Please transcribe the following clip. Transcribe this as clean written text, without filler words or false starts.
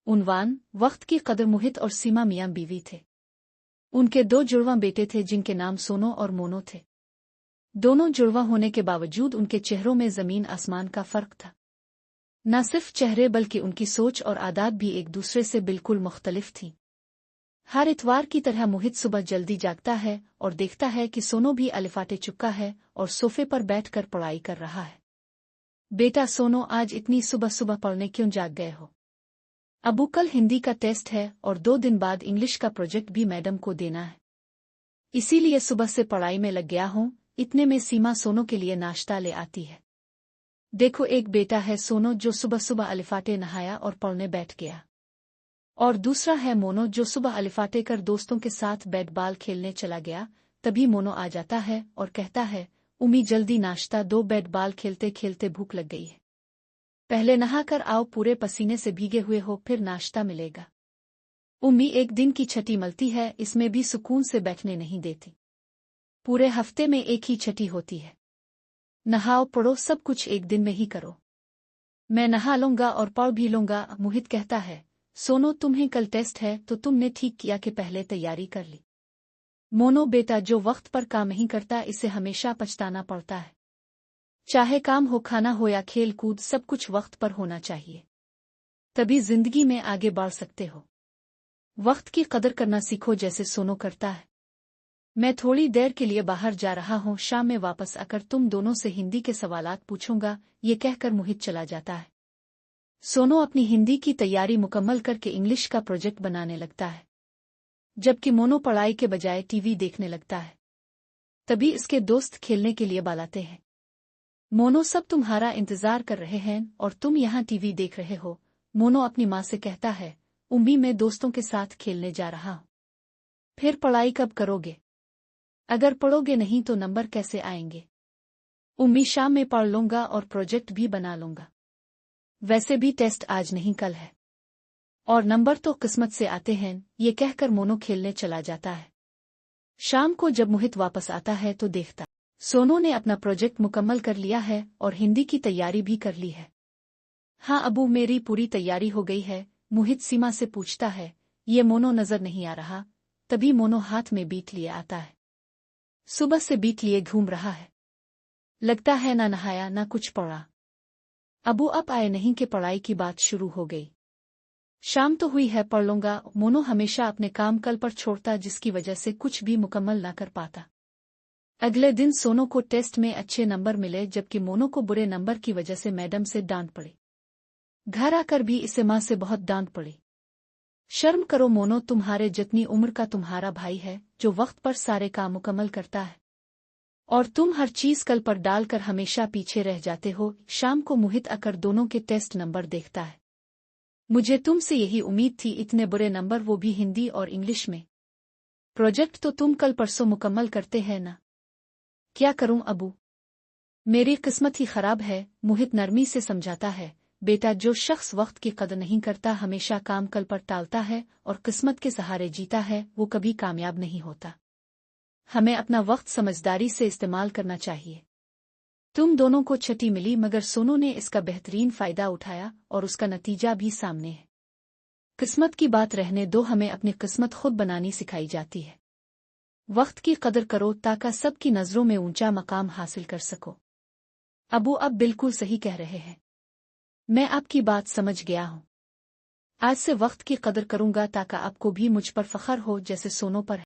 उन्वान, वक्त की कदर। मुहित और सीमा मियां बीवी थे। उनके 2 जुड़वां बेटे थे जिनके नाम सोनो और मोनो थे। दोनों जुड़वा होने के बावजूद उनके चेहरों में जमीन आसमान का फर्क था। न सिर्फ चेहरे बल्कि उनकी सोच और आदत भी एक दूसरे से बिल्कुल मुख्तलिफ थीं। हर इतवार की तरह मोहित सुबह जल्दी जागता है और देखता है कि सोनो भी अलिफाटे चुका है और सोफे पर बैठकर पढ़ाई कर रहा है। बेटा सोनो, आज इतनी सुबह सुबह पढ़ने क्यों जाग गए हो? अबू, कल हिंदी का टेस्ट है और 2 दिन बाद इंग्लिश का प्रोजेक्ट भी मैडम को देना है, इसीलिए सुबह से पढ़ाई में लग गया हूँ। इतने में सीमा सोनो के लिए नाश्ता ले आती है। देखो, एक बेटा है सोनो जो सुबह सुबह अलिफाटे नहाया और पढ़ने बैठ गया, और दूसरा है मोनो जो सुबह अलिफाटे कर दोस्तों के साथ बैट बॉल खेलने चला गया। तभी मोनो आ जाता है और कहता है, उम्मी जल्दी नाश्ता दो, बैट बॉल खेलते खेलते भूख लग गई है। पहले नहाकर आओ, पूरे पसीने से भीगे हुए हो, फिर नाश्ता मिलेगा। उम्मी एक दिन की छठी मिलती है, इसमें भी सुकून से बैठने नहीं देती। पूरे हफ्ते में एक ही छठी होती है। नहाओ पढ़ो, सब कुछ एक दिन में ही करो। मैं नहा लूंगा और पढ़ भी लूंगा। मोहित कहता है, सोनो तुम्हें कल टेस्ट है तो तुमने ठीक किया कि पहले तैयारी कर ली। मोनो, बेटा जो वक्त पर काम नहीं करता इसे हमेशा पछताना पड़ता है। चाहे काम हो, खाना हो या खेल कूद, सब कुछ वक्त पर होना चाहिए, तभी जिंदगी में आगे बढ़ सकते हो। वक्त की कदर करना सीखो जैसे सोनो करता है। मैं थोड़ी देर के लिए बाहर जा रहा हूँ, शाम में वापस आकर तुम दोनों से हिंदी के सवालात पूछूंगा। ये कहकर मोहित चला जाता है। सोनो अपनी हिंदी की तैयारी मुकम्मल करके इंग्लिश का प्रोजेक्ट बनाने लगता है, जबकि मोनो पढ़ाई के बजाय टीवी देखने लगता है। तभी इसके दोस्त खेलने के लिए बुलाते हैं। मोनो, सब तुम्हारा इंतजार कर रहे हैं और तुम यहाँ टीवी देख रहे हो। मोनो अपनी माँ से कहता है, उम्मी मैं दोस्तों के साथ खेलने जा रहा हूँ। फिर पढ़ाई कब करोगे? अगर पढ़ोगे नहीं तो नंबर कैसे आएंगे? उम्मी, शाम में पढ़ लूंगा और प्रोजेक्ट भी बना लूंगा। वैसे भी टेस्ट आज नहीं कल है, और नंबर तो किस्मत से आते हैं। ये कहकर मोनो खेलने चला जाता है। शाम को जब मोहित वापस आता है तो देखता सोनो ने अपना प्रोजेक्ट मुकम्मल कर लिया है और हिंदी की तैयारी भी कर ली है। हाँ अबू, मेरी पूरी तैयारी हो गई है। मोहित सीमा से पूछता है, ये मोनो नजर नहीं आ रहा। तभी मोनो हाथ में बीट लिए आता है। सुबह से बीट लिए घूम रहा है, लगता है ना नहाया ना कुछ पढ़ा। अबू अब आए नहीं कि पढ़ाई की बात शुरू हो गई। शाम तो हुई है, पढ़ लूंगा। मोनो हमेशा अपने काम कल पर छोड़ता, जिसकी वजह से कुछ भी मुकम्मल ना कर पाता। अगले दिन सोनो को टेस्ट में अच्छे नंबर मिले, जबकि मोनो को बुरे नंबर की वजह से मैडम से डांट पड़ी। घर आकर भी इसे माँ से बहुत डांट पड़ी। शर्म करो मोनो, तुम्हारे जितनी उम्र का तुम्हारा भाई है जो वक्त पर सारे काम मुकम्मल करता है, और तुम हर चीज कल पर डालकर हमेशा पीछे रह जाते हो। शाम को मोहित आकर दोनों के टेस्ट नंबर देखता है। मुझे तुमसे यही उम्मीद थी, इतने बुरे नंबर, वो भी हिंदी और इंग्लिश में। प्रोजेक्ट तो तुम कल परसों मुकम्मल करते हैं ना? क्या करूं अबू, मेरी किस्मत ही खराब है। मोहित नरमी से समझाता है, बेटा जो शख्स वक्त की कदर नहीं करता, हमेशा काम कल पर टालता है और किस्मत के सहारे जीता है, वो कभी कामयाब नहीं होता। हमें अपना वक्त समझदारी से इस्तेमाल करना चाहिए। तुम दोनों को छठी मिली, मगर सोनू ने इसका बेहतरीन फायदा उठाया और उसका नतीजा भी सामने है। किस्मत की बात रहने दो, हमें अपनी किस्मत खुद बनानी सिखाई जाती है। वक्त की कदर करो ताकि सबकी नजरों में ऊंचा मकाम हासिल कर सको। अबू अब बिल्कुल सही कह रहे हैं, मैं आपकी बात समझ गया हूँ। आज से वक्त की कदर करूंगा ताकि आपको भी मुझ पर फख्र हो जैसे सोनो पर है।